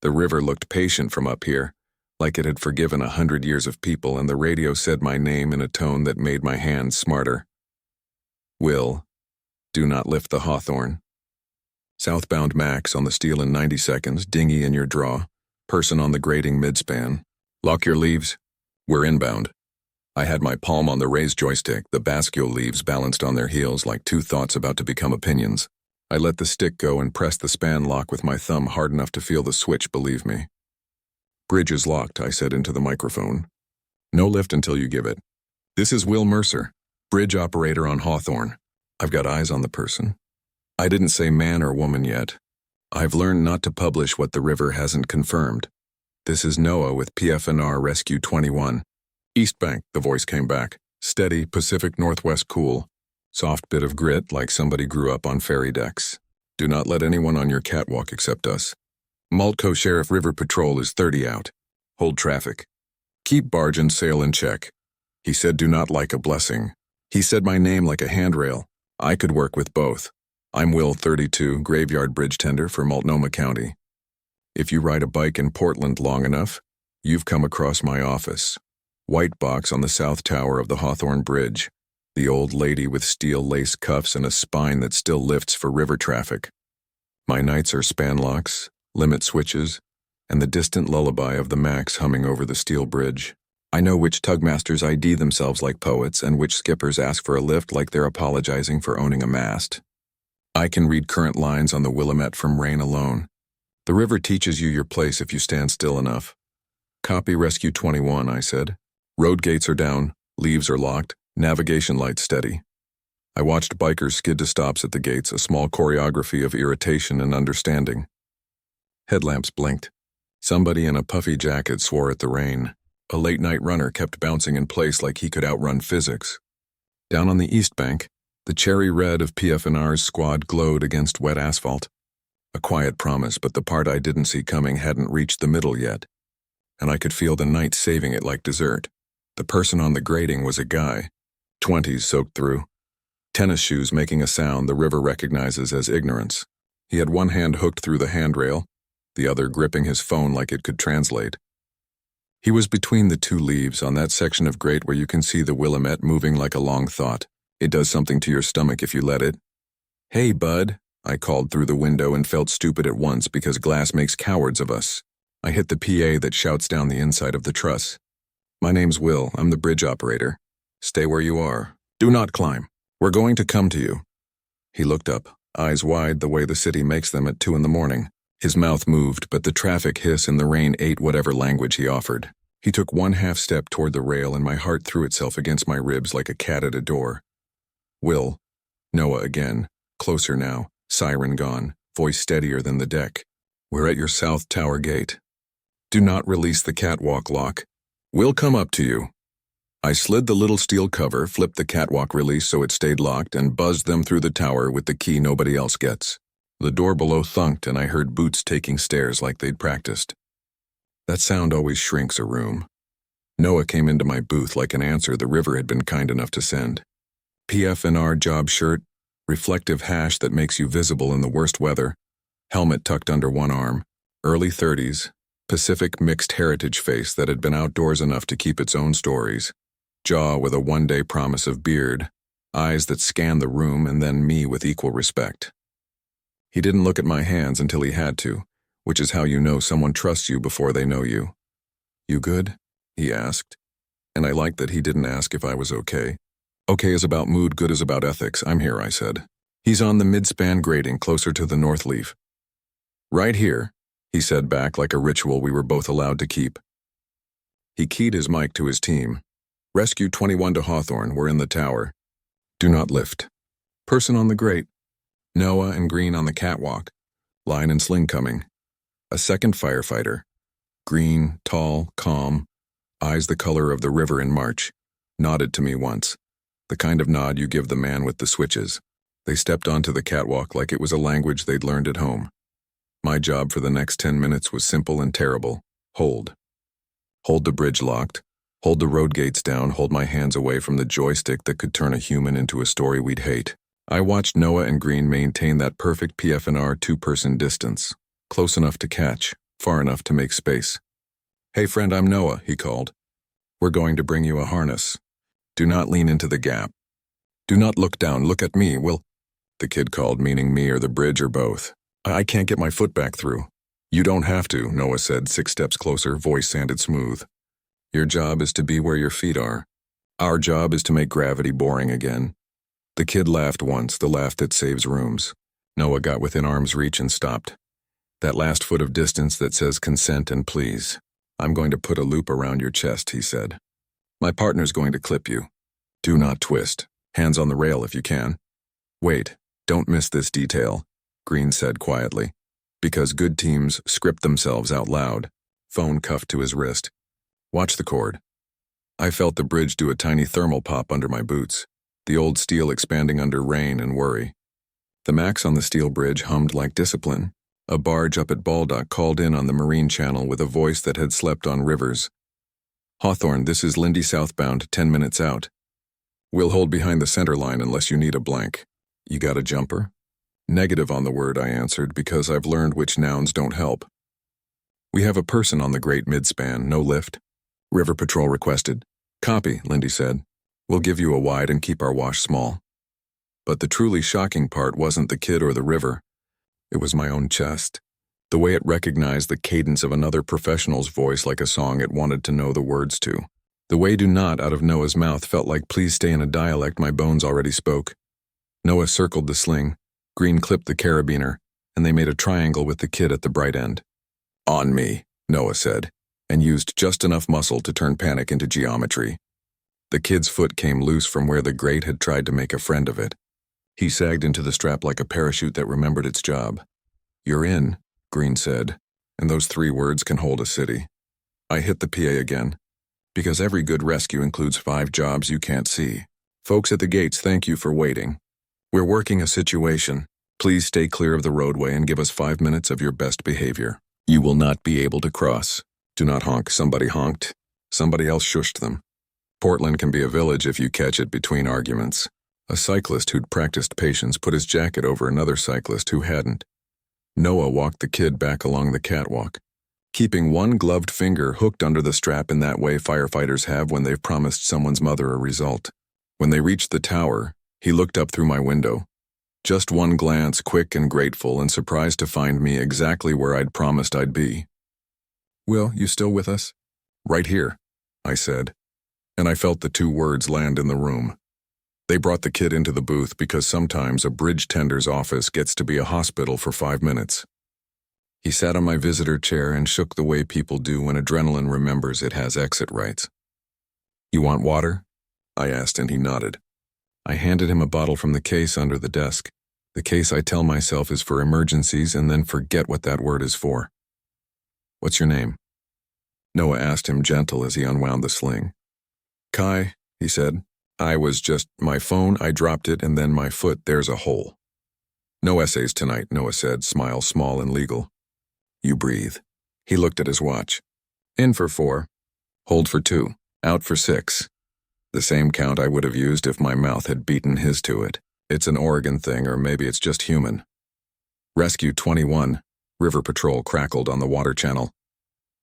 The river looked patient from up here, like it had forgiven 100 years of people, and the radio said my name in a tone that made my hands smarter. Will, do not lift the Hawthorne. Southbound max on the steel in 90 seconds, dinghy in your draw, person on the grating midspan. Lock your leaves. We're inbound. I had my palm on the raised joystick, the bascule leaves balanced on their heels like two thoughts about to become opinions. I let the stick go and pressed the span lock with my thumb hard enough to feel the switch, believe me. Bridge is locked, I said into the microphone. No lift until you give it. This is Will Mercer, bridge operator on Hawthorne. I've got eyes on the person. I didn't say man or woman yet. I've learned not to publish what the river hasn't confirmed. This is Noah with PF&R Rescue 21. East Bank, the voice came back. Steady, Pacific Northwest cool. Soft bit of grit like somebody grew up on ferry decks. Do not let anyone on your catwalk except us. MultCo Sheriff River Patrol is 30 out. Hold traffic. Keep barge and sail in check. He said do not like a blessing. He said my name like a handrail. I could work with both. I'm Will, 32, graveyard bridge tender for Multnomah County. If you ride a bike in Portland long enough, you've come across my office. White box on the south tower of the Hawthorne Bridge. The old lady with steel lace cuffs and a spine that still lifts for river traffic. My nights are span locks, limit switches, and the distant lullaby of the Max humming over the steel bridge. I know which tugmasters ID themselves like poets and which skippers ask for a lift like they're apologizing for owning a mast. I can read current lines on the Willamette from rain alone. The river teaches you your place if you stand still enough. Copy Rescue 21, I said. Road gates are down, leaves are locked, navigation lights steady. I watched bikers skid to stops at the gates, a small choreography of irritation and understanding. Headlamps blinked. Somebody in a puffy jacket swore at the rain. A late-night runner kept bouncing in place like he could outrun physics. Down on the east bank, the cherry red of PF&R's squad glowed against wet asphalt. A quiet promise, but the part I didn't see coming hadn't reached the middle yet, and I could feel the night saving it like dessert. The person on the grating was a guy, 20s soaked through. Tennis shoes making a sound the river recognizes as ignorance. He had one hand hooked through the handrail, the other gripping his phone like it could translate. He was between the two leaves on that section of grate where you can see the Willamette moving like a long thought. It does something to your stomach if you let it. Hey, bud, I called through the window and felt stupid at once because glass makes cowards of us. I hit the PA that shouts down the inside of the truss. My name's Will, I'm the bridge operator. Stay where you are. Do not climb. We're going to come to you. He looked up, eyes wide the way the city makes them at 2 in the morning. His mouth moved, but the traffic hiss and the rain ate whatever language he offered. He took one half step toward the rail and my heart threw itself against my ribs like a cat at a door. Will. Noah again. Closer now. Siren gone. Voice steadier than the deck. We're at your south tower gate. Do not release the catwalk lock. We'll come up to you. I slid the little steel cover, flipped the catwalk release so it stayed locked, and buzzed them through the tower with the key nobody else gets. The door below thunked and I heard boots taking stairs like they'd practiced. That sound always shrinks a room. Noah came into my booth like an answer the river had been kind enough to send. PF&R job shirt, reflective hash that makes you visible in the worst weather, helmet tucked under one arm, early 30s, Pacific mixed heritage face that had been outdoors enough to keep its own stories, jaw with a one-day promise of beard, eyes that scanned the room and then me with equal respect. He didn't look at my hands until he had to, which is how you know someone trusts you before they know you. You good? He asked. And I liked that he didn't ask if I was okay. Okay is about mood, good is about ethics. I'm here, I said. He's on the mid-span grating closer to the north leaf. Right here, he said back like a ritual we were both allowed to keep. He keyed his mic to his team. Rescue 21 to Hawthorne, we're in the tower. Do not lift. Person on the grate. Noah and Green on the catwalk. Line and sling coming. A second firefighter. Green, tall, calm, eyes the color of the river in March. Nodded to me once. The kind of nod you give the man with the switches. They stepped onto the catwalk like it was a language they'd learned at home. My job for the next 10 minutes was simple and terrible. Hold. Hold the bridge locked. Hold the road gates down. Hold my hands away from the joystick that could turn a human into a story we'd hate. I watched Noah and Green maintain that perfect PF&R two-person distance. Close enough to catch, far enough to make space. "Hey friend, I'm Noah," he called. "We're going to bring you a harness. Do not lean into the gap. Do not look down, look at me, Will." The kid called, meaning me or the bridge or both. "I can't get my foot back through." "You don't have to," Noah said, 6 steps closer, voice sounded smooth. "Your job is to be where your feet are. Our job is to make gravity boring again." The kid laughed once, the laugh that saves rooms. Noah got within arm's reach and stopped. "That last foot of distance that says consent and please. I'm going to put a loop around your chest," he said. "My partner's going to clip you. Do not twist. Hands on the rail if you can." "Wait, don't miss this detail," Green said quietly. "Because good teams script themselves out loud." Phone cuffed to his wrist. "Watch the cord." I felt the bridge do a tiny thermal pop under my boots, the old steel expanding under rain and worry. The max on the steel bridge hummed like discipline. A barge up at Baldock called in on the Marine Channel with a voice that had slept on rivers. "Hawthorne, this is Lindy southbound, 10 minutes out. We'll hold behind the center line unless you need a blank. You got a jumper?" "Negative on the word," I answered, because I've learned which nouns don't help. "We have a person on the Great Midspan, no lift." River Patrol requested. "Copy," Lindy said. "We'll give you a wide and keep our wash small." But the truly shocking part wasn't the kid or the river. It was my own chest. The way it recognized the cadence of another professional's voice like a song it wanted to know the words to. The way "do not" out of Noah's mouth felt like "please stay" in a dialect my bones already spoke. Noah circled the sling, Green clipped the carabiner, and they made a triangle with the kid at the bright end. "On me," Noah said, and used just enough muscle to turn panic into geometry. The kid's foot came loose from where the grate had tried to make a friend of it. He sagged into the strap like a parachute that remembered its job. "You're in," Green said, and those 3 words can hold a city. I hit the PA again, because every good rescue includes 5 jobs you can't see. "Folks at the gates, thank you for waiting. We're working a situation. Please stay clear of the roadway and give us 5 minutes of your best behavior. You will not be able to cross. Do not honk." Somebody honked. Somebody else shushed them. Portland can be a village if you catch it between arguments. A cyclist who'd practiced patience put his jacket over another cyclist who hadn't. Noah walked the kid back along the catwalk, keeping one gloved finger hooked under the strap in that way firefighters have when they've promised someone's mother a result. When they reached the tower, he looked up through my window. Just one glance, quick and grateful and surprised to find me exactly where I'd promised I'd be. "Will, you still with us?" "Right here," I said, and I felt the 2 words land in the room. They brought the kid into the booth because sometimes a bridge tender's office gets to be a hospital for 5 minutes. He sat on my visitor chair and shook the way people do when adrenaline remembers it has exit rights. "You want water?" I asked, and he nodded. I handed him a bottle from the case under the desk, the case I tell myself is for emergencies and then forget what that word is for. "What's your name?" Noah asked him, gentle as he unwound the sling. "Kai," he said. My phone, I dropped it, and then my foot, there's a hole." "No essays tonight," Noah said, smile small and legal. "You breathe." He looked at his watch. "In for 4. Hold for 2. Out for 6. The same count I would have used if my mouth had beaten his to it. It's an Oregon thing, or maybe it's just human. "Rescue 21, River Patrol crackled on the water channel.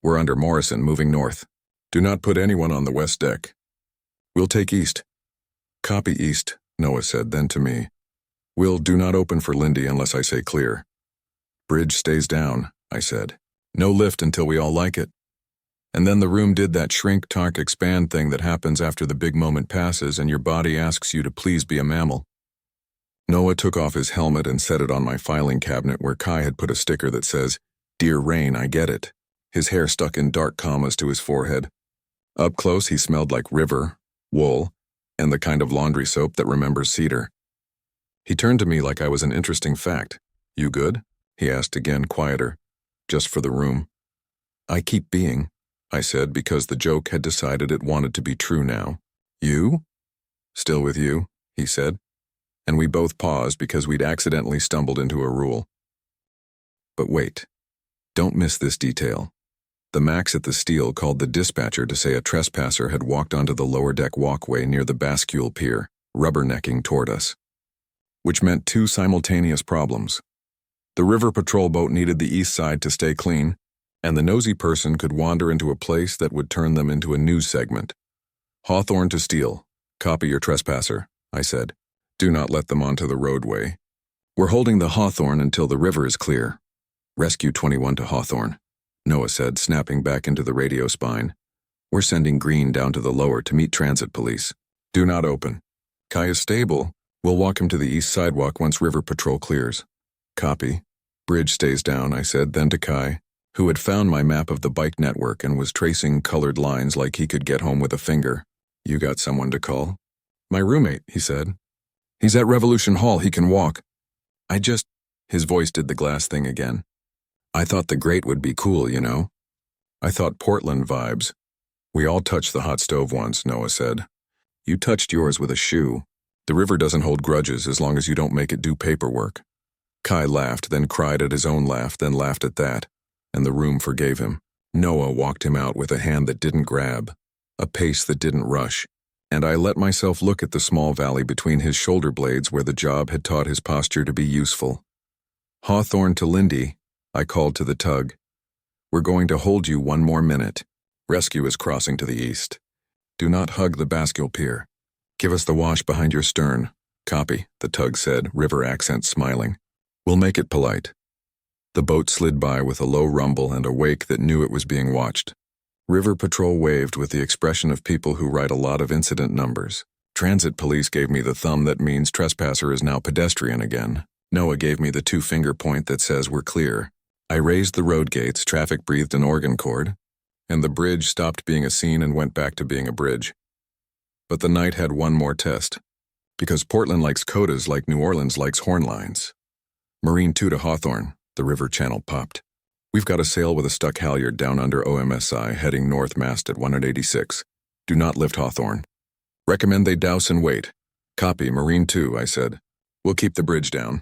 We're under Morrison, moving north. Do not put anyone on the west deck. We'll take east." "Copy east," Noah said, then to me. "Will, do not open for Lindy unless I say clear." "Bridge stays down," I said. "No lift until we all like it." And then the room did that shrink, tark, expand thing that happens after the big moment passes and your body asks you to please be a mammal. Noah took off his helmet and set it on my filing cabinet where Kai had put a sticker that says, "Dear Rain, I get it." His hair stuck in dark commas to his forehead. Up close, he smelled like river, wool, and the kind of laundry soap that remembers cedar. He turned to me like I was an interesting fact. "You good?" he asked again, quieter, just for the room. "I keep being," I said, because the joke had decided it wanted to be true now. "You?" "Still with you," he said, and we both paused because we'd accidentally stumbled into a rule. But wait, don't miss this detail. The Max at the steel called the dispatcher to say a trespasser had walked onto the lower deck walkway near the bascule pier, rubbernecking toward us. Which meant 2 simultaneous problems. The River Patrol boat needed the east side to stay clean, and the nosy person could wander into a place that would turn them into a news segment. Hawthorne to Steele. Copy your trespasser, I said. Do not let them onto the roadway. We're holding the Hawthorne until the river is clear. Rescue 21 to Hawthorne, Noah said, snapping back into the radio spine. We're sending Green down to the lower to meet transit police. Do not open. Kai is stable. We'll walk him to the east sidewalk once River Patrol clears. Copy. Bridge stays down, I said, then to Kai, who had found my map of the bike network and was tracing colored lines like he could get home with a finger. You got someone to call? My roommate, he said. He's at Revolution Hall, he can walk. His voice did the glass thing again. I thought the grate would be cool, you know. I thought Portland vibes. We all touched the hot stove once, Noah said. You touched yours with a shoe. The river doesn't hold grudges as long as you don't make it do paperwork. Kai laughed, then cried at his own laugh, then laughed at that, and the room forgave him. Noah walked him out with a hand that didn't grab, a pace that didn't rush, and I let myself look at the small valley between his shoulder blades where the job had taught his posture to be useful. Hawthorne to Lindy, I called to the tug. We're going to hold you one more minute. Rescue is crossing to the east. Do not hug the bascule pier. Give us the wash behind your stern. Copy, the tug said, river accent smiling. We'll make it polite. The boat slid by with a low rumble and a wake that knew it was being watched. River Patrol waved with the expression of people who write a lot of incident numbers. Transit police gave me the thumb that means trespasser is now pedestrian again. Noah gave me the two-finger point that says we're clear. I raised the road gates, traffic breathed an organ chord, and the bridge stopped being a scene and went back to being a bridge. But the night had one more test, because Portland likes codas like New Orleans likes horn lines. Marine 2 to Hawthorne, the river channel popped. We've got a sail with a stuck halyard down under OMSI heading north mast at 186. Do not lift Hawthorne. Recommend they douse and wait. Copy, Marine 2, I said. We'll keep the bridge down.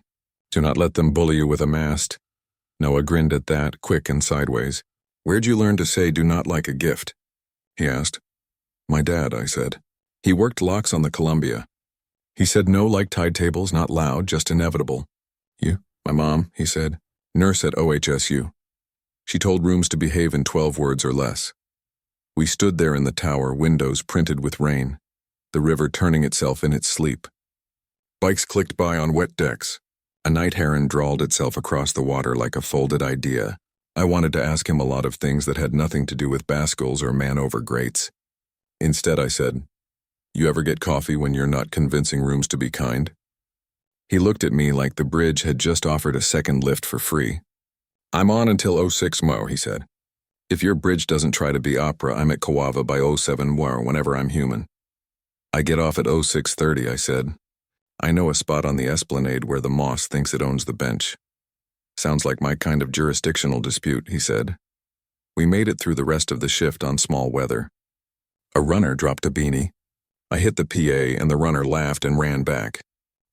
Do not let them bully you with a mast. Noah grinned at that, quick and sideways. Where'd you learn to say do not like a gift? He asked. My dad, I said. He worked locks on the Columbia. He said no like tide tables, not loud, just inevitable. You? My mom, he said. Nurse at OHSU. She told rooms to behave in 12 words or less. We stood there in the tower, windows printed with rain, the river turning itself in its sleep. Bikes clicked by on wet decks. A night heron drawled itself across the water like a folded idea. I wanted to ask him a lot of things that had nothing to do with bascules or man-over grates. Instead, I said, You ever get coffee when you're not convincing rooms to be kind? He looked at me like the bridge had just offered a second lift for free. I'm on until 06 Mo, he said. If your bridge doesn't try to be opera, I'm at Kawava by 07 Mo whenever I'm human. I get off at 06:30, I said. I know a spot on the esplanade where the moss thinks it owns the bench. Sounds like my kind of jurisdictional dispute, he said. We made it through the rest of the shift on small weather. A runner dropped a beanie. I hit the PA and the runner laughed and ran back.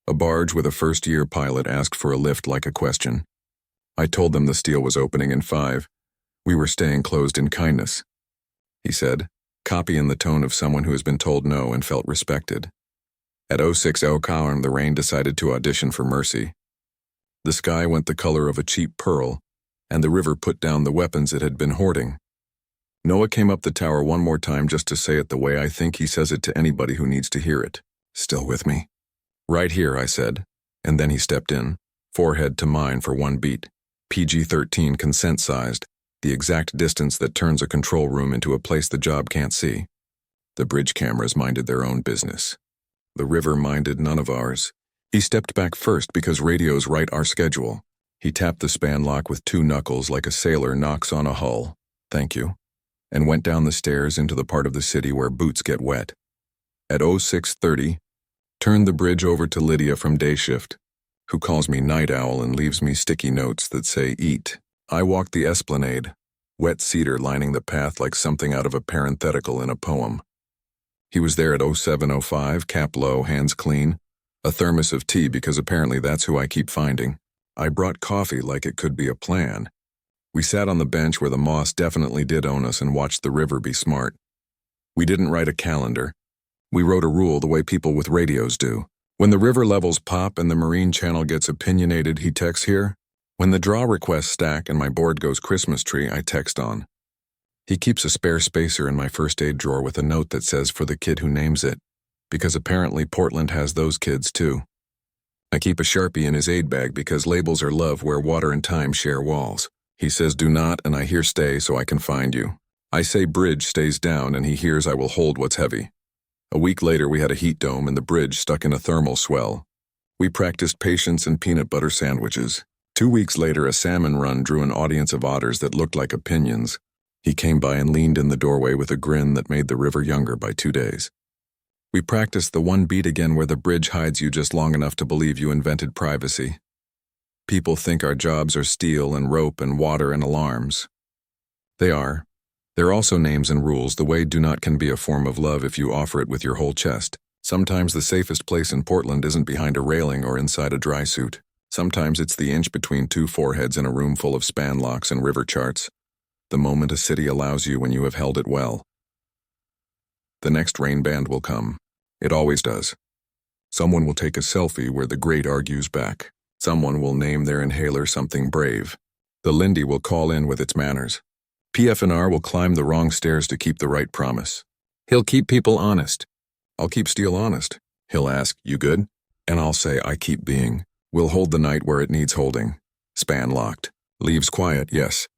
A barge with a first-year pilot asked for a lift like a question. I told them the steel was opening in 5. We were staying closed in kindness. He said, copy in the tone of someone who has been told no and felt respected. At 06:00 Cowan, the rain decided to audition for mercy. The sky went the color of a cheap pearl, and the river put down the weapons it had been hoarding. Noah came up the tower one more time just to say it the way I think he says it to anybody who needs to hear it. Still with me? Right here, I said, and then he stepped in, forehead to mine for one beat. PG-13 consent-sized, the exact distance that turns a control room into a place the job can't see. The bridge cameras minded their own business. The river minded none of ours. He stepped back first because radios write our schedule. He tapped the span lock with 2 knuckles like a sailor knocks on a hull. Thank you. And went down the stairs into the part of the city where boots get wet. At 06:30, turned the bridge over to Lydia from day shift, who calls me night owl and leaves me sticky notes that say eat. I walked the esplanade, wet cedar lining the path like something out of a parenthetical in a poem. He was there at 07:05, cap low, hands clean, a thermos of tea because apparently that's who I keep finding. I brought coffee like it could be a plan. We sat on the bench where the moss definitely did own us and watched the river be smart. We didn't write a calendar. We wrote a rule the way people with radios do. When the river levels pop and the marine channel gets opinionated, he texts here, When the draw requests stack and my board goes Christmas tree, I text on. He keeps a spare spacer in my first aid drawer with a note that says for the kid who names it, because apparently Portland has those kids too. I keep a Sharpie in his aid bag because labels are love where water and time share walls. He says do not and I hear stay so I can find you. I say bridge stays down and he hears I will hold what's heavy. A week later we had a heat dome and the bridge stuck in a thermal swell. We practiced patience and peanut butter sandwiches. 2 weeks later a salmon run drew an audience of otters that looked like opinions. He came by and leaned in the doorway with a grin that made the river younger by 2 days. We practiced the one beat again where the bridge hides you just long enough to believe you invented privacy. People think our jobs are steel and rope and water and alarms. They are. They're also names and rules. The way do not can be a form of love if you offer it with your whole chest. Sometimes the safest place in Portland isn't behind a railing or inside a dry suit. Sometimes it's the inch between two foreheads in a room full of span locks and river charts. The moment a city allows you when you have held it well. The next rain band will come. It always does. Someone will take a selfie where the grate argues back. Someone will name their inhaler something brave. The Lindy will call in with its manners. PF&R will climb the wrong stairs to keep the right promise. He'll keep people honest. I'll keep Steele honest. He'll ask, you good? And I'll say, I keep being. We'll hold the night where it needs holding. Span locked. Leaves quiet, yes.